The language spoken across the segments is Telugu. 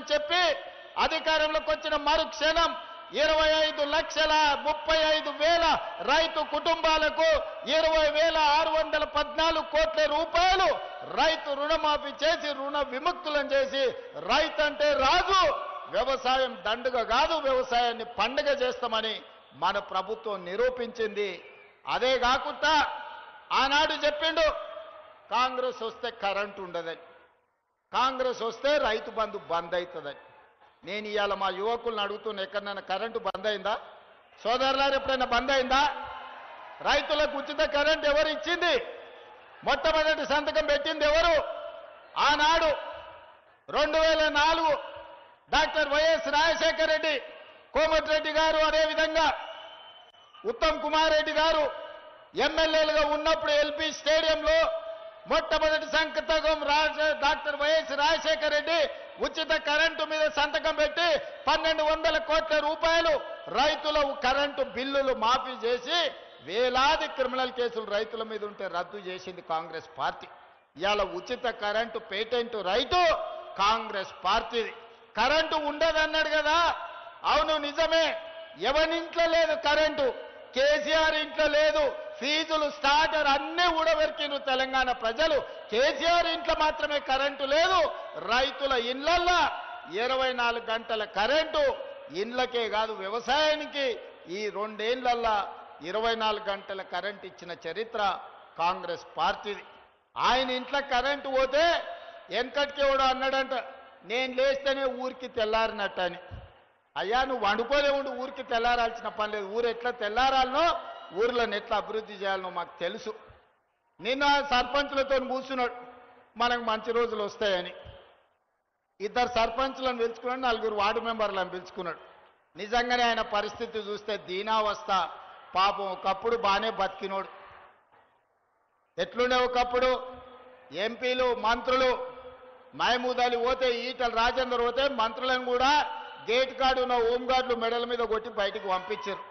చేస్తామని చెప్పి అధికారంలోకి వచ్చిన మరుక్షణం 25,35,000 రైతు కుటుంబాలకు 20,614 కోట్ల రూపాయలు రైతు రుణమాఫీ చేసి రుణ విముక్తులను చేసి రైతు అంటే రాజు, వ్యవసాయం దండుగ కాదు, వ్యవసాయాన్ని పండుగ చేస్తామని మన ప్రభుత్వం నిరూపించింది. అదే కాకుండా ఆనాడు చెప్పిండు కాంగ్రెస్ వస్తే కరెంటు ఉండదని, కాంగ్రెస్ వస్తే రైతు బంధు బంద్ అవుతుందని. నేను ఇవాళ మా యువకులను అడుగుతున్న, ఎక్కడైనా కరెంటు బంద్ అయిందా సోదరులారు? ఎప్పుడైనా బంద్ అయిందా? రైతులకు ఉచిత కరెంటు ఎవరు ఇచ్చింది? మొట్టమొదటి సంతకం పెట్టింది ఎవరు? ఆనాడు 2004 డాక్టర్ వైఎస్ రాజశేఖర రెడ్డి, కోమటిరెడ్డి గారు, అదేవిధంగా ఉత్తమ్ కుమార్ రెడ్డి గారు ఎమ్మెల్యేలుగా ఉన్నప్పుడు ఎల్పీ స్టేడియంలో మొట్టమొదటి సంతకం డాక్టర్ వైఎస్ రాజశేఖర రెడ్డి ఉచిత కరెంటు మీద సంతకం పెట్టి 1,200 కోట్ల రూపాయలు రైతుల కరెంటు బిల్లులు మాఫీ చేసి వేలాది క్రిమినల్ కేసులు రైతుల మీద ఉంటే రద్దు చేసింది కాంగ్రెస్ పార్టీ. ఇవాళ ఉచిత కరెంటు పేటెంట్ రైతు కాంగ్రెస్ పార్టీది. కరెంటు ఉండదన్నాడు కదా, అవును నిజమే. ఎవరింట్లో లేదు కరెంటు, కేసీఆర్ ఇంట్లో లేదు. ఫీజులు స్టార్టర్ అన్నీ ఊడబెరికిను తెలంగాణ ప్రజలు. కేసీఆర్ ఇంట్లో మాత్రమే కరెంటు లేదు. రైతుల ఇళ్లల్లో 24 గంటల కరెంటు, ఇండ్లకే కాదు వ్యవసాయానికి ఈ 2 ఏళ్లల్లో 24 గంటల కరెంటు ఇచ్చిన చరిత్ర కాంగ్రెస్ పార్టీది. ఆయన ఇంట్లో కరెంటు పోతే వెనకటికి ఎవడో అన్నాడంట, నేను లేస్తేనే ఊరికి తెల్లారినట్టని. అయ్యా నువ్వు వండుకోలే ఉండు, ఊరికి తెల్లారాల్సిన పని లేదు. ఊరు ఎట్లా తెల్లారాలనో, ఊర్లను ఎట్లా అభివృద్ధి చేయాలనో మాకు తెలుసు. నిన్న సర్పంచులతో కూర్చున్నాడు, మనకు మంచి రోజులు వస్తాయని. 2 సర్పంచులను పిలుచుకున్నాడు, 4 వార్డు మెంబర్లను పిలుచుకున్నాడు. నిజంగానే ఆయన పరిస్థితి చూస్తే దీనావస్థ. పాపం ఒకప్పుడు బాగానే బతికినోడు. ఎట్లుండే ఒకప్పుడు ఎంపీలు మంత్రులు మహమూద్ అలీ పోతే, ఈటల రాజేందర్ పోతే మంత్రులను కూడా గేట్ కాడు ఉన్న హోంగార్డులు మెడల మీద కొట్టి బయటికి పంపించారు.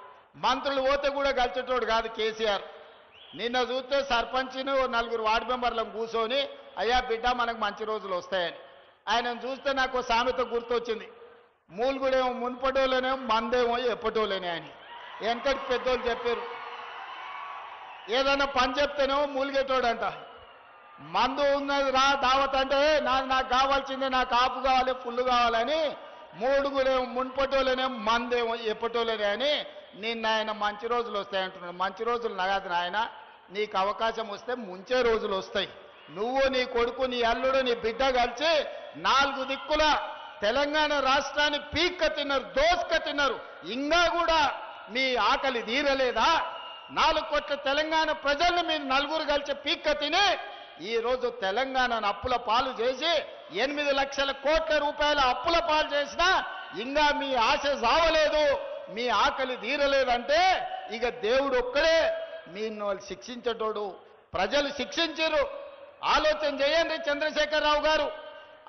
మంత్రులు పోతే కూడా కలిసేటోడు కాదు కేసీఆర్. నిన్న చూస్తే సర్పంచ్ను 4 వార్డు మెంబర్లను కూర్చొని, అయ్యా బిడ్డ మనకు మంచి రోజులు వస్తాయని. ఆయనను చూస్తే నాకు సామెత గుర్తొచ్చింది, మూలుగుడేమో మున్పటోలేనేమో మందేమో ఎప్పటోలేనే అని. వెనకటి పెద్దోళ్ళు చెప్పారు, ఏదైనా పని చెప్తేనేమో మూలిగేటోడంట. మందు ఉన్నది రా దావత్ అంటే నాకు కావాల్సిందే, నాకు ఆపు కావాలి, ఫుల్ కావాలని. మూడుగుడేమో మున్పటోలేనేమో మందేమో ఎప్పటోలేనే అని. నిన్న ఆయన మంచి రోజులు వస్తాయంటున్నాడు. మంచి రోజులు నగదు నాయన, నీకు అవకాశం వస్తే ముంచే రోజులు వస్తాయి. నువ్వు, నీ కొడుకు, నీ అల్లుడు, నీ బిడ్డ కలిసి 4 దిక్కుల తెలంగాణ రాష్ట్రాన్ని పీక్క తిన్నారు, దోసుక తిన్నారు. ఇంకా కూడా మీ ఆకలి తీరలేదా? 4 కోట్ల తెలంగాణ ప్రజల్ని మీరు 4 కలిసి పీక్క తిని ఈరోజు తెలంగాణను అప్పుల పాలు చేసి 8 లక్షల కోట్ల రూపాయల అప్పుల పాలు చేసినా ఇంకా మీ ఆశ సావలేదు, మీ ఆకలి తీరలేదంటే ఇక దేవుడు ఒక్కడే మీను శిక్షించేటోడు. ప్రజలు శిక్షించారు. ఆలోచన చేయండి చంద్రశేఖరరావు గారు.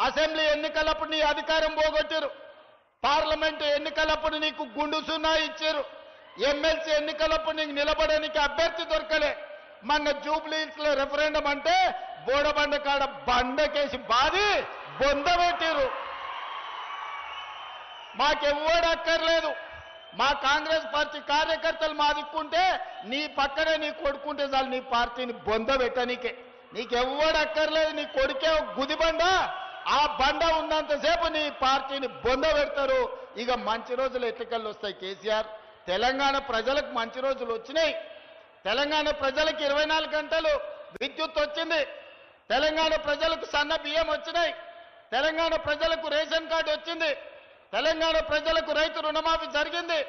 అసెంబ్లీ ఎన్నికలప్పుడు నీ అధికారం పోగొట్టారు. పార్లమెంటు ఎన్నికలప్పుడు నీకు గుండు సున్నా ఇచ్చారు. ఎమ్మెల్సీ ఎన్నికలప్పుడు నీకు నిలబడడానికి అభ్యర్థి దొరకలే. మన జూబ్లీహిల్స్ లో రెఫరెండం అంటే బోడబండ కాడ బండకేసి బాది బొంద పెట్టారు. మాకెవ్వడు అక్కర్లేదు. మా కాంగ్రెస్ పార్టీ కార్యకర్తలు మా దిక్కుంటే నీ పక్కనే నీ కొడుకుంటే చాలు నీ పార్టీని బొంద పెట్టనీకే. నీకెవ్వడు అక్కర్లేదు. నీ కొడుకే గుదిబండ, ఆ బండ ఉన్నంతసేపు నీ పార్టీని బొంద పెడతారు. ఇక మంచి రోజులు ఎట్లకెళ్ళి వస్తాయి కేసీఆర్? తెలంగాణ ప్రజలకు మంచి రోజులు వచ్చినాయి. తెలంగాణ ప్రజలకు 24 గంటలు విద్యుత్ వచ్చింది. తెలంగాణ ప్రజలకు సన్న బియ్యం వచ్చినాయి. తెలంగాణ ప్రజలకు రేషన్ కార్డు వచ్చింది. తెలంగాణ ప్రజలకు రైతు రుణమాఫీ జరిగింది.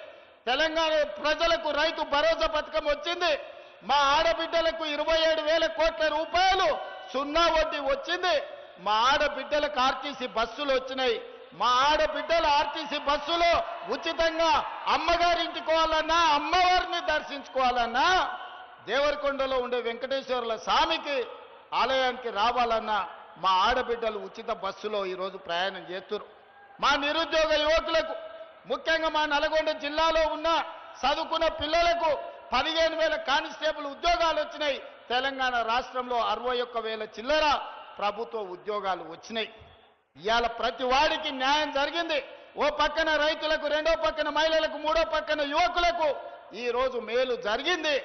తెలంగాణ ప్రజలకు రైతు భరోసా పథకం వచ్చింది. మా ఆడబిడ్డలకు 27,000 కోట్ల రూపాయలు సున్నా వడ్డీ వచ్చింది. మా ఆడబిడ్డలకు ఆర్టీసీ బస్సులు వచ్చినాయి. మా ఆడబిడ్డల ఆర్టీసీ బస్సులో ఉచితంగా అమ్మగారింటికి పోవాలన్నా, అమ్మవారిని దర్శించుకోవాలన్నా, దేవరకొండలో ఉండే వెంకటేశ్వర్ల స్వామికి ఆలయానికి రావాలన్నా మా ఆడబిడ్డలు ఉచిత బస్సులో ఈరోజు ప్రయాణం చేస్తున్నారు. మా నిరుద్యోగ యువకులకు, ముఖ్యంగా మా నల్గొండ జిల్లాలో ఉన్న చదువుకున్న పిల్లలకు 15,000 కానిస్టేబుల్ ఉద్యోగాలు వచ్చినాయి. తెలంగాణ రాష్ట్రంలో 61,000 చిల్లర ప్రభుత్వ ఉద్యోగాలు వచ్చినాయి. ఇవాళ ప్రతి వాడికి న్యాయం జరిగింది. ఓ పక్కన రైతులకు, రెండో పక్కన మహిళలకు, మూడో పక్కన యువకులకు ఈ రోజు మేలు జరిగింది.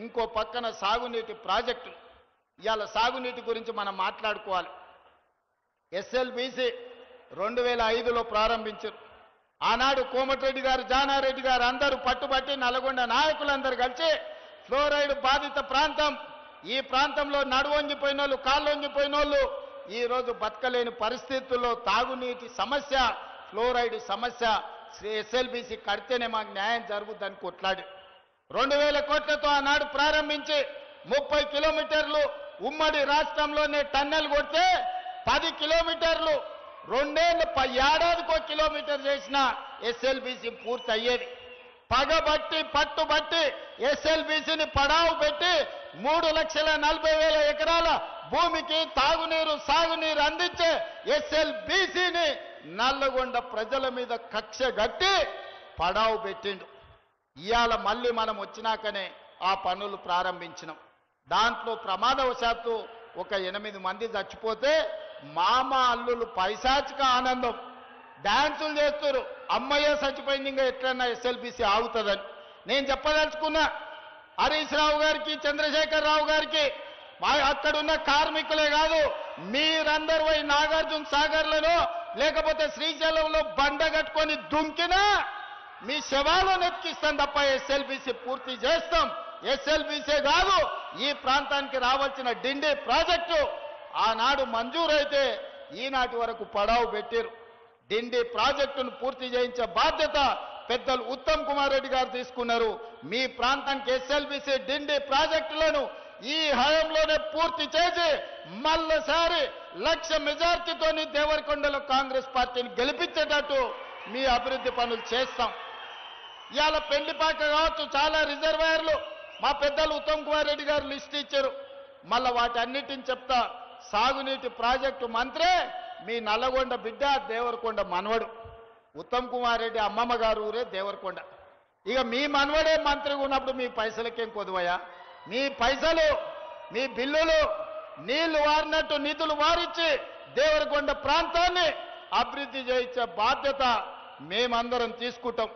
ఇంకో పక్కన సాగునీటి ప్రాజెక్టులు. ఇవాళ సాగునీటి గురించి మనం మాట్లాడుకోవాలి. ఎస్ఎల్బీసీ 2005లో ప్రారంభించారు. ఆనాడు కోమటిరెడ్డి గారు, జానారెడ్డి గారు అందరూ పట్టుబట్టి నల్గొండ నాయకులందరూ కలిసి ఫ్లోరైడ్ బాధిత ప్రాంతం, ఈ ప్రాంతంలో నడువొంగిపోయిన వాళ్ళు, కాళ్ళు వంగిపోయిన వాళ్ళు ఈ రోజు బతకలేని పరిస్థితుల్లో తాగునీటి సమస్య, ఫ్లోరైడ్ సమస్య ఎస్ఎల్బీసీ కడితేనే మాకు న్యాయం జరుగుద్దని కొట్లాడి 2000 కోట్లతో ఆనాడు ప్రారంభించి 30 కిలోమీటర్లు ఉమ్మడి రాష్ట్రంలోనే టన్నెల్ కొడితే 10 కిలోమీటర్లు ఏడాదికో కిలోమీటర్ చేసిన ఎస్ఎల్బీసీ పూర్తి అయ్యేది. పగబట్టి పట్టుబట్టి ఎస్ఎల్బీసీని పడావు పెట్టి 3,40,000 ఎకరాల భూమికి తాగునీరు, సాగునీరు అందించే ఎస్ఎల్బీసీని నల్లగొండ ప్రజల మీద కక్ష గట్టి పడావు పెట్టిండు. ఇవాళ మళ్ళీ మనం వచ్చినాకనే ఆ పనులు ప్రారంభించినాం. దాంట్లో ప్రమాదవశాత్తు ఒక 8 మంది చచ్చిపోతే మామ అల్లులు పైశాచిక ఆనందం డాన్సులు చేస్తారు. అమ్మయ్య చచ్చిపోయింది, ఇంకా ఎట్లన్నా ఎస్ఎల్బీసీ ఆగుతుందని. నేను చెప్పదలుచుకున్నా హరీష్ రావు గారికి, చంద్రశేఖర్ రావు గారికి, అక్కడున్న కార్మికులే కాదు, మీరందరూ పోయి నాగార్జున సాగర్లను లేకపోతే శ్రీశైలంలో బండ కట్టుకొని దుంకినా మీ శవాలను ఎత్తికిస్తాం తప్ప ఎస్ఎల్బీసీ పూర్తి చేస్తాం. ఎస్ఎల్బీసీ కాదు, ఈ ప్రాంతానికి రావాల్సిన డిండి ప్రాజెక్టు ఆనాడు మంజూరైతే ఈనాటి వరకు పడావు పెట్టారు. డిండి ప్రాజెక్టును పూర్తి చేయించే బాధ్యత పెద్దలు ఉత్తమ్ కుమార్ రెడ్డి గారు తీసుకున్నారు. మీ ప్రాంతానికి ఎస్ఎల్బీసీ డిండి ప్రాజెక్టులను ఈ హయాంలోనే పూర్తి చేసి మళ్ళీసారి 1,00,000 మెజార్టీతోని దేవరకొండలో కాంగ్రెస్ పార్టీని గెలిపించేటట్టు మీ అభివృద్ధి పనులు చేస్తాం. ఇవాళ పెళ్లిపాక కావచ్చు, చాలా రిజర్వాయర్లు మా పెద్దలు ఉత్తమ్ కుమార్ రెడ్డి గారు లిస్ట్ ఇచ్చారు. మళ్ళా వాటన్నిటిని చెప్తా. సాగునీటి ప్రాజెక్టు మంత్రే మీ నల్లగొండ బిడ్డ, దేవరకొండ మనవడు. ఉత్తమ్ కుమార్ రెడ్డి అమ్మమ్మ గారు ఊరే దేవరకొండ. ఇక మీ మనవడే మంత్రిగా ఉన్నప్పుడు మీ పైసలకేం కొదువయ్యా? మీ పైసలు, మీ బిల్లులు నీళ్లు వారినట్టు నిధులు వారిచ్చి దేవరకొండ ప్రాంతాన్ని అభివృద్ధి చేయించే బాధ్యత మేమందరం తీసుకుంటాం.